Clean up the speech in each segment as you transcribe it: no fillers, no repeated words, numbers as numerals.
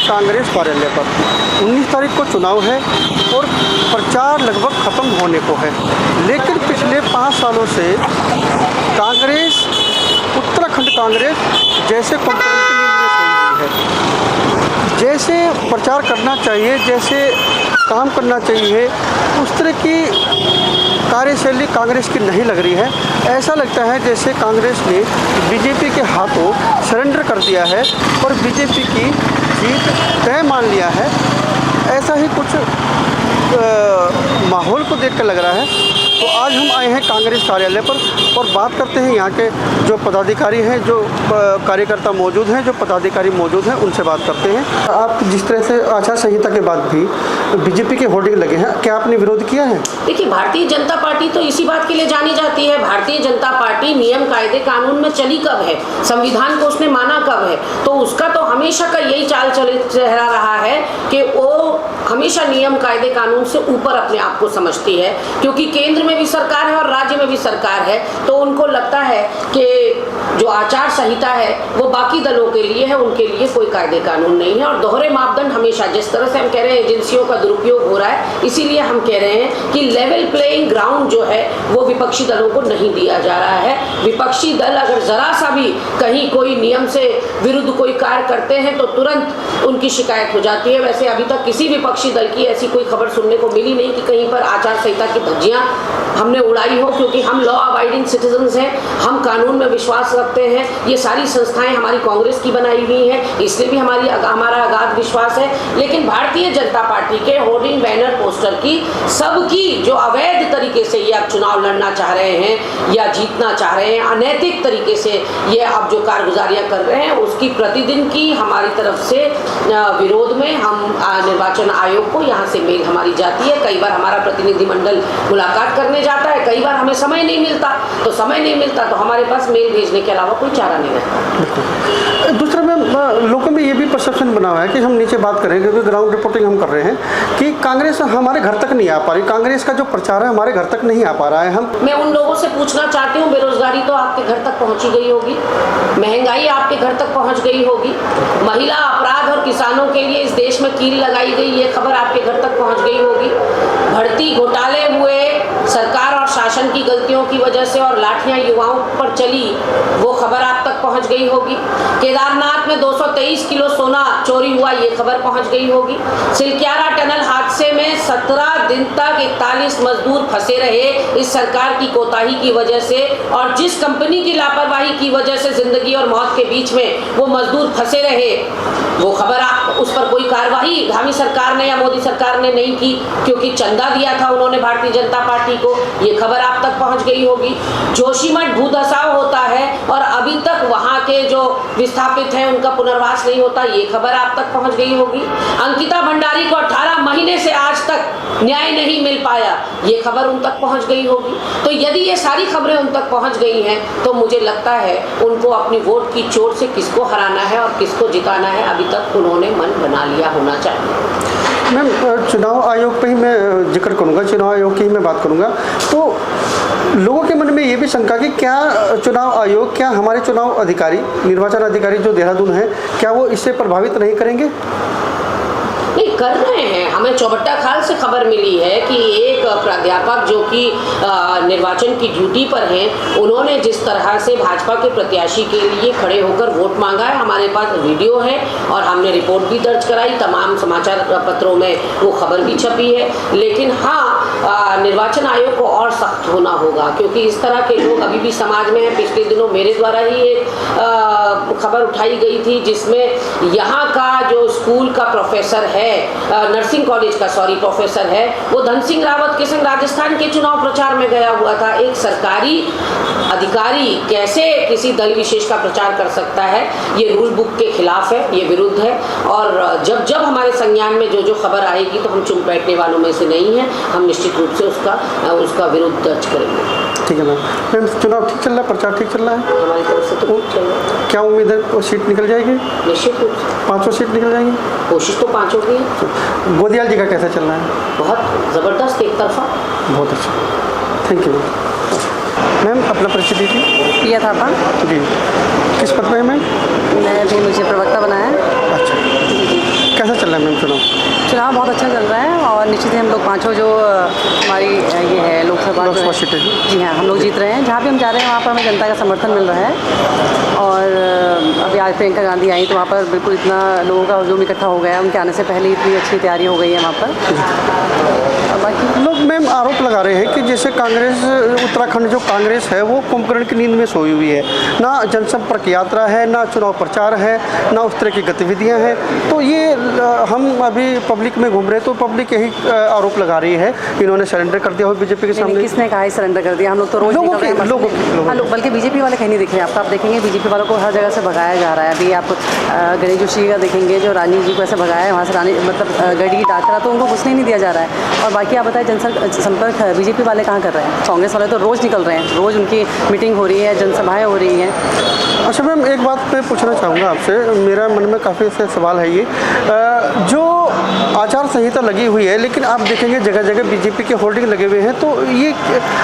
कांग्रेस कार्यालय पर। 19 तारीख को चुनाव है और प्रचार लगभग ख़त्म होने को है, लेकिन पिछले 5 सालों से कांग्रेस, उत्तराखंड कांग्रेस जैसे कंपनी की नींद में सोई हुई है। जैसे प्रचार करना चाहिए, जैसे काम करना चाहिए, उस तरह की कार्यशैली कांग्रेस की नहीं लग रही है। ऐसा लगता है जैसे कांग्रेस ने बीजेपी के हाथों सरेंडर कर दिया है और बीजेपी की जीत तय मान लिया है। ऐसा ही कुछ माहौल को देखकर लग रहा है। तो आज हम आए हैं कांग्रेस कार्यालय पर और बात करते हैं यहाँ के जो पदाधिकारी हैं, जो कार्यकर्ता मौजूद हैं, जो पदाधिकारी मौजूद हैं, उनसे बात करते हैं। आप जिस तरह से आचार संहिता के बाद भी बीजेपी के होर्डिंग लगे हैं, क्या आपने विरोध किया है? देखिए, भारतीय जनता पार्टी तो इसी बात के लिए जानी जाती है। भारतीय जनता पार्टी नियम कायदे कानून में चली कब है, संविधान को उसने माना कब है, तो उसका तो हमेशा का यही चाल चला रहा है कि वो हमेशा नियम कायदे कानून से ऊपर अपने आप को समझती है, क्योंकि केंद्र में भी सरकार है और राज्य में भी सरकार है। तो उनको लगता है कि जो आचार संहिता है वो बाकी दलों के लिए है, उनके लिए कोई कायदे कानून नहीं है। और दोहरे मापदंड हमेशा, जिस तरह से हम कह रहे हैं एजेंसियों का दुरुपयोग हो रहा है, इसीलिए हम कह रहे हैं कि लेवल प्लेइंग ग्राउंड जो है वो विपक्षी दलों को नहीं दिया जा रहा है। विपक्षी दल अगर जरा सा भी कहीं कोई नियम से विरुद्ध कोई कार्य करते हैं तो तुरंत उनकी शिकायत हो जाती है। वैसे अभी तक किसी विपक्षी दल की ऐसी कोई खबर सुनने को मिली नहीं कि कहीं पर आचार संहिता की धज्जियां हमने उड़ाई हो, क्योंकि हम लॉ अबाइडिंग सिटीजन्स हैं, हम कानून में विश्वास रखते हैं। ये सारी संस्थाएं हमारी कांग्रेस की बनाई हुई हैं, इसलिए भी हमारा अगाध विश्वास है। लेकिन भारतीय जनता पार्टी के होर्डिंग, बैनर, पोस्टर की सबकी जो अवैध तरीके से ये अब चुनाव लड़ना चाह रहे हैं या जीतना चाह रहे हैं, अनैतिक तरीके से ये अब जो कारगुजारियां कर रहे हैं, उसकी प्रतिदिन की हमारी तरफ से विरोध में हम निर्वाचन आयोग को यहाँ से मेल हमारी जाती है। कई बार हमारा प्रतिनिधिमंडल मुलाकात करने जाता है, कई बार हमें समय नहीं मिलता, तो समय नहीं मिलता तो हमारे पास मेल भेजने के अलावा कोई चारा नहीं रहता। दूसरा मैम, लोगों में ये भी परसेप्शन बना हुआ है कि हम नीचे बात करें, क्योंकि ग्राउंड रिपोर्टिंग हम कर रहे हैं, कि कांग्रेस हमारे घर तक नहीं आ पा रही, कांग्रेस का जो प्रचार है हमारे घर तक नहीं आ पा रहा है। मैं उन लोगों से पूछना चाहती हूँ, बेरोजगारी तो आपके घर तक पहुँची गई होगी, महंगाई आपके घर तक पहुँच गई होगी, महिला अपराध और किसानों के लिए इस देश में कील लगाई गई, ये खबर आपके घर तक पहुँच गई होगी, भर्ती घोटाले हुए सरकार और शासन की गलतियों की वजह से और लाठियां युवाओं पर चली, वो खबर आप तक पहुंच गई होगी, केदारनाथ में 223 किलो सोना चोरी हुआ, ये खबर पहुंच गई होगी, सिलक्यारा टनल हादसे में 17 दिन तक 41 मजदूर फंसे रहे इस सरकार की कोताही की वजह से, और जिस कंपनी की लापरवाही की वजह से जिंदगी और मौत के बीच में वो मजदूर फंसे रहे, वो खबर आप, उस पर कोई कार्रवाई धामी सरकार ने या मोदी सरकार ने नहीं की, क्योंकि चंदा दिया था उन्होंने भारतीय जनता पार्टी को, ये खबर आप तक पहुंच गई होगी। जोशीमठ भूधसाव होता है और अभी तक वहां के जो विस्थापित हैं उनका पुनर्वास नहीं होता, ये खबर आप तक पहुंच गई होगी। अंकिता भंडारी को 18 महीने से आज तक न्याय नहीं मिल पाया, ये खबर उन तक पहुंच गई होगी। तो यदि ये सारी खबरें उन तक पहुंच गई हैं तो मुझे लगता है उनको अपनी वोट की चोट से किसको हराना है और किसको जिताना है अभी तक उन्होंने मन बना लिया होना चाहिए। मैम, चुनाव आयोग पे ही मैं जिक्र करूंगा, चुनाव आयोग की ही मैं बात करूंगा। तो लोगों के मन में ये भी शंका कि क्या चुनाव आयोग, क्या हमारे चुनाव अधिकारी, निर्वाचन अधिकारी जो देहरादून है, क्या वो इससे प्रभावित नहीं करेंगे? नहीं, कर रहे हैं। हमें चौबट्टा खाल से खबर मिली है कि एक प्राध्यापक जो कि निर्वाचन की ड्यूटी पर हैं, उन्होंने जिस तरह से भाजपा के प्रत्याशी के लिए खड़े होकर वोट मांगा है, हमारे पास वीडियो है और हमने रिपोर्ट भी दर्ज कराई, तमाम समाचार पत्रों में वो खबर भी छपी है। लेकिन हाँ, निर्वाचन आयोग को और सख्त होना होगा, क्योंकि इस तरह के लोग अभी भी समाज में हैं। पिछले दिनों मेरे द्वारा ही एक खबर उठाई गई थी जिसमें यहाँ का जो स्कूल का प्रोफेसर है, नर्सिंग कॉलेज का प्रोफेसर है, वो धन सिंह रावत के संग राजस्थान के चुनाव प्रचार में गया हुआ था। एक सरकारी अधिकारी कैसे किसी दल विशेष का प्रचार कर सकता है? ये रूल बुक के खिलाफ है, ये विरुद्ध है। और जब जब हमारे संज्ञान में जो जो खबर आएगी तो हम चुप बैठने वालों में से नहीं हैं, हम निश्चित रूप से उसका विरोध दर्ज करेंगे। ठीक है मैम, चुनाव ठीक चल रहा है, प्रचार ठीक चल रहा है हमारी तरफ से तो ठीक चल रहा है। क्या उम्मीद है वो सीट निकल जाएगी? निश्चित रूप से 5 सीट निकल जाएंगी, कोशिश तो 5 की है। गोदियाल जी का कैसा चल रहा है? बहुत ज़बरदस्त, एक तरफा। बहुत अच्छा, थैंक यू मैम। अपना परिचय दीजिए। पिया थापा जी, किस पद पे है मैम? मैं भी, मुझे प्रवक्ता बनाया। अच्छा, कैसा कैसा चल रहा है मैम चुनाव? चुनाव बहुत अच्छा चल रहा है और निश्चित ही हम लोग पाँचों जो हमारी ये है लोकसभा जो है, सीटें। जी हाँ, हम लोग जीत रहे हैं। जहाँ भी हम जा रहे हैं वहाँ पर हमें जनता का समर्थन मिल रहा है। और अभी आज प्रियंका गांधी आई तो वहाँ पर बिल्कुल इतना लोगों का हजूम इकट्ठा हो गया है। उनके आने से पहले इतनी अच्छी तैयारी हो गई है वहाँ पर। और बाकी लोग मैम आरोप लगा रहे हैं कि जैसे कांग्रेस उत्तराखंड जो कांग्रेस है वो कुंभकर्ण की नींद में सोई हुई है, ना जनसंपर्क यात्रा है, ना चुनाव प्रचार है, ना उस तरह की गतिविधियां हैं। तो ये हम अभी पब्लिक में घूम रहे हैं तो पब्लिक यही आरोप लगा रही है इन्होंने सरेंडर कर दिया हो बीजेपी के सामने। किसने कहा है सरेंडर कर दिया? हम लोग तो रोज लोगों निकल रहे हैं, के- लोगों- हाँ, लोग बल्कि बीजेपी वाले कहीं नहीं दिख रहे हैं। आप देखेंगे बीजेपी वालों को हर जगह से भगाया जा रहा है। अभी आप गणेश जोशी का देखेंगे जो रानी जी को ऐसे भगाया है वहाँ से, रानी मतलब गढ़ी डाकरा, तो उनको घुसने ही नहीं दिया जा रहा है। और बाकी आप बताएं जनसंपर्क बीजेपी वाले कहाँ कर रहे हैं? कांग्रेस वाले तो रोज़ निकल रहे हैं, रोज़ उनकी मीटिंग हो रही है, जनसभाएँ हो रही हैं। अच्छा मैम, एक बात मैं पूछना चाहूँगा आपसे, मेरा मन में काफ़ी से सवाल है ये, जो आचार संहिता लगी हुई है लेकिन आप देखेंगे जगह जगह बीजेपी के होर्डिंग लगे हुए हैं, तो ये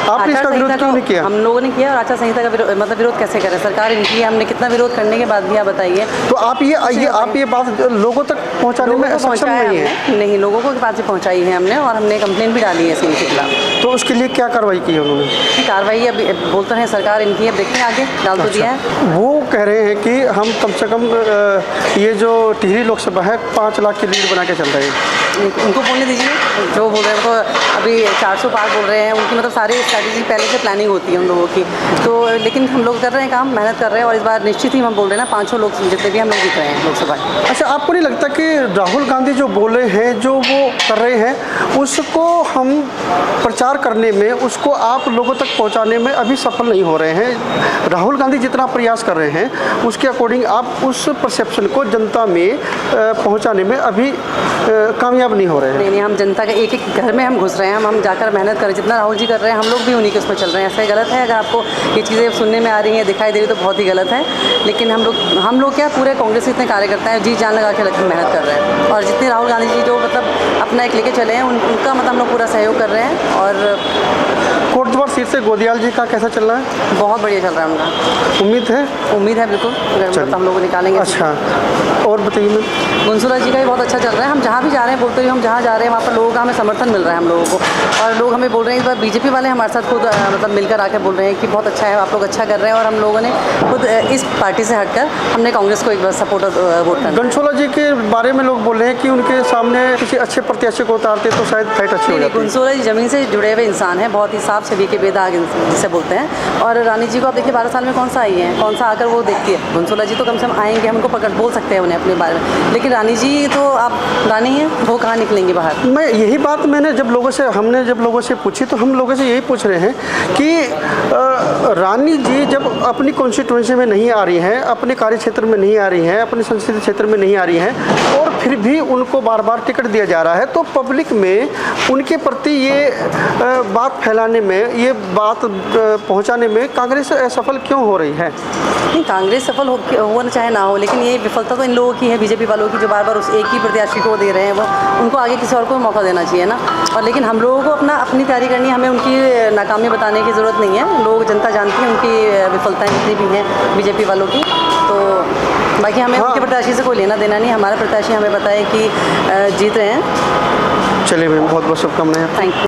आपने इसका विरोध क्यों नहीं किया? हम लोगों ने किया। और आचार संहिता का विरोध कैसे करें? सरकार इनकी है, हमने कितना विरोध करने के बाद भी आप बताइए। तो आप ये बात लोगों तक पहुंचाने में सक्षम नहीं है? नहीं, लोगों को पास से पहुंचाई है हमने और हमने कंप्लेंट भी डाली है इसके खिलाफ। तो उसके लिए क्या कार्रवाई की है उन्होंने? कार्रवाई अभी बोलते हैं सरकार इनकी, अब देखते हैं आगे, डाल तो दिया है। वो कह रहे हैं कि हम कम से कम ये जो टिहरी लोकसभा है 5 लाख की लीड बना के चल रहे हैं। उनको बोलने दीजिए जो बोल रहे हैं। तो अभी 400 पार बोल रहे हैं, उनकी मतलब सारी स्ट्रैटेजी पहले से प्लानिंग होती है उन लोगों की। तो लेकिन हम लोग कर रहे हैं काम, मेहनत कर रहे हैं और इस बार निश्चित ही हम बोल रहे हैं ना 500 लोग जितने भी हम लोग जीत रहे हैं लोकसभा। अच्छा, आपको नहीं लगता कि राहुल गांधी जो बोले हैं, जो वो कर रहे हैं, उसको हम प्रचार करने में, उसको आप लोगों तक पहुंचाने में अभी सफल नहीं हो रहे हैं? राहुल गांधी जितना प्रयास कर रहे हैं उसके अकॉर्डिंग आप उस परसेप्शन को जनता में पहुंचाने में अभी कामयाब नहीं हो रहे हैं? नहीं, हम जनता के एक एक घर में हम घुस रहे हैं। हम जाकर मेहनत कर रहे हैं, जितना राहुल जी कर रहे हैं हम लोग भी उन्हीं के उसमें चल रहे हैं। ऐसा ही गलत है? अगर आपको ये चीज़ें सुनने में आ रही हैं, दिखाई दे रही, तो बहुत ही गलत है। लेकिन हम लोग क्या पूरे कांग्रेस के इतने कार्यकर्ता हैं, जी जान लगा के मेहनत कर रहे हैं। और जितने राहुल गांधी जी जो मतलब अपना एक लेके चले हैं, उनका मतलब हम लोग पूरा सहयोग कर रहे हैं। और कोटद्वार सीट से गोदियाल जी का कैसा चल रहा है? बहुत बढ़िया चल रहा है उनका। उम्मीद है बिल्कुल, अगर हम लोग निकालेंगे। अच्छा, और बताइए मैम। गुनसुरा जी का भी बहुत अच्छा चल रहा है। हम जहाँ भी जा रहे हैं, बोलते हुए हम जहाँ जा रहे हैं वहाँ पर लोगों का हमें समर्थन मिल रहा है हम लोगों को। और लोग हमें बोल रहे हैं, इस बार बीजेपी वाले हमारे साथ खुद मतलब मिलकर आके बोल रहे हैं कि बहुत अच्छा है, आप लोग अच्छा कर रहे हैं। और हम लोगों ने खुद इस पार्टी से हटकर हमने कांग्रेस को एक बार सपोर्ट वोट करना। घनशोला जी के बारे में लोग बोल रहे हैं कि उनके सामने किसी अच्छे प्रत्याशी को उतारते तो शायद फाइट अच्छी हो जाती। घनशोला जी ज़मीन से जुड़े हुए इंसान हैं, बहुत ही साफ छवि के बेदाग जिसे बोलते हैं। और रानी जी को आप देखिए 12 साल में कौन सा आई है, कौन सा आकर वो देखती है। घनशोला जी तो कम से कम आएंगे, हम उनको बोल सकते हैं उन्हें अपने बारे में। लेकिन रानी जी तो आप रानी हैं, वो कहाँ निकलेंगे बाहर? मैं यही बात हमने जब लोगों से पूछी तो हम लोगों से यही पूछ रहे हैं कि रानी जी जब अपनी कॉन्स्टिट्यूंसी में नहीं आ रही हैं, अपने कार्य क्षेत्र में नहीं आ रही हैं, अपने संसदीय क्षेत्र में नहीं आ रही हैं, और फिर भी उनको बार बार टिकट दिया जा रहा है, तो पब्लिक में उनके प्रति ये बात फैलाने में, ये बात पहुंचाने में कांग्रेस असफल क्यों हो रही है? नहीं, कांग्रेस सफल हो ना चाहे ना हो, लेकिन ये विफलता तो इन लोगों की है, बीजेपी वालों की, जो बार बार उस एक ही प्रत्याशी को दे रहे हैं। वो उनको आगे किसी और को मौका देना चाहिए ना। और लेकिन हम लोगों को अपनी तैयारी करनी है, हमें उनकी नाकामी बताने की ज़रूरत नहीं है। लोग, जनता जानती है उनकी विफलताएं जितनी भी हैं बीजेपी वालों की। तो बाकी हमें उनके प्रत्याशी से कोई लेना देना नहीं। हमारे प्रत्याशी हमें बताए कि जीत रहे हैं। चलिए मैम, बहुत बहुत शुभकामनाएं। Thank you.